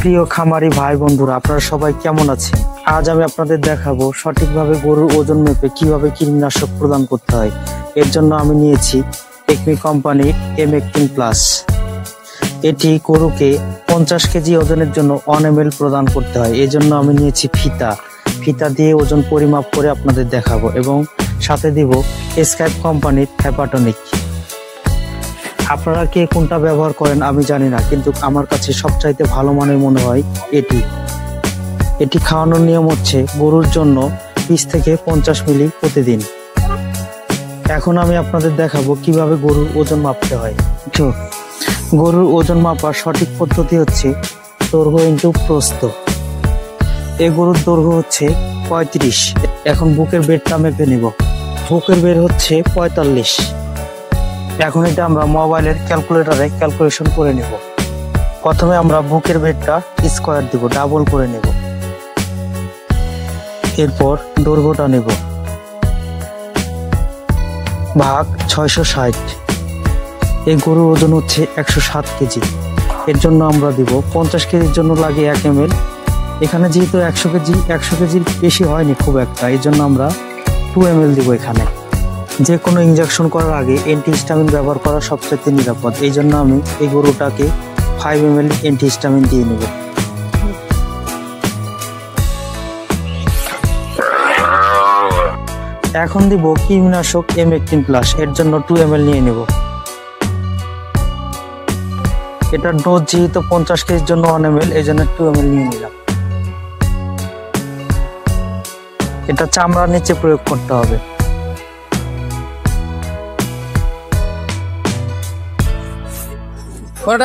প্রিয় খামারি ভাই বন্ধুরা, আপনারা সবাই কেমন আছেন? আজ আমি আপনাদের দেখাবো সঠিকভাবে গরুর ওজন মেপে কিভাবে কৃমিনাশক প্রদান করতে হয়। এর জন্য আমি নিয়েছি টেকমি কোম্পানির M18+। এটি গরুকে 50 কেজি ওজনের জন্য 1 ml প্রদান করতে হয়। এই জন্য আমি নিয়েছি ফিতা দিয়ে ওজন পরিমাপ করে আপনাদের দেখাবো, এবং সাথে দিব স্কাইপ কোম্পানির হেপাটনিক। আপনারা কে কোনটা ব্যবহার করেন আমি জানি না, কিন্তু আমার কাছে সবচাইতে ভালো মানের মনে হয় এটি খাওয়ানোর নিয়ম হচ্ছে গরুর জন্য 20 থেকে 50 মিলি প্রতিদিন। এখন আমি আপনাদের দেখাবো কিভাবে গরুর ওজন মাপতে হয়। গরুর ওজন মাপার সঠিক পদ্ধতি হচ্ছে দৈর্ঘ্য ইনটু প্রস্থ। এই গরুর দৈর্ঘ্য হচ্ছে 35। এখন বুকের বেরটা মেপে নিব। বুকের বের হচ্ছে 45। এখন এটা আমরা মোবাইলের ক্যালকুলেটরে ক্যালকুলেশন করে নেব। প্রথমে আমরা বুকের বেরটা স্কোয়ার দিব, ডাবল করে নেব। এরপর দৈর্ঘ্যটা নেব ভাগ 660। এই গরুর ওজন হচ্ছে 107 কেজি। এর জন্য আমরা দিব 50 কেজির জন্য লাগে 1 ml। এখানে যেহেতু 100 কেজির বেশি হয়নি খুব একটা, এই জন্য আমরা 2 ml দিব। এখানে যে কোনো ইনজেকশন করার আগে অ্যান্টিহিস্টামিন ব্যবহার করা সবচেয়ে নিরাপদ। এই জন্য আমি এই গরুটাকে 5 ml অ্যান্টিহিস্টামিন দিয়ে নেব। এখন দিব কৃমিনাশক M18+। এর জন্য 2 ml নিয়ে নেব। এটার ডোজ যেহেতু 50 কেজির জন্য 1 ml, এই জন্য 2 ml নিয়ে নিলাম। এটা চামড়ার নিচে প্রয়োগ করতে হবে।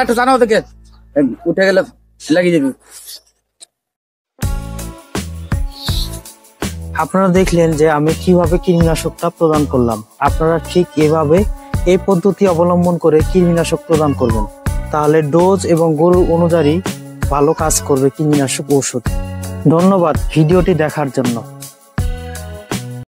একটু জানাও থেকে উঠে গেলে লাগিয়ে যাবে। আপনারা দেখলেন যে আমি কিভাবে কৃমিনাশকটা প্রদান করলাম। আপনারা ঠিক এভাবে এই পদ্ধতি অবলম্বন করে কৃমিনাশক প্রদান করবেন, তাহলে ডোজ এবং গরুর অনুযায়ী ভালো কাজ করবে কৃমিনাশক ঔষধ। ধন্যবাদ ভিডিওটি দেখার জন্য।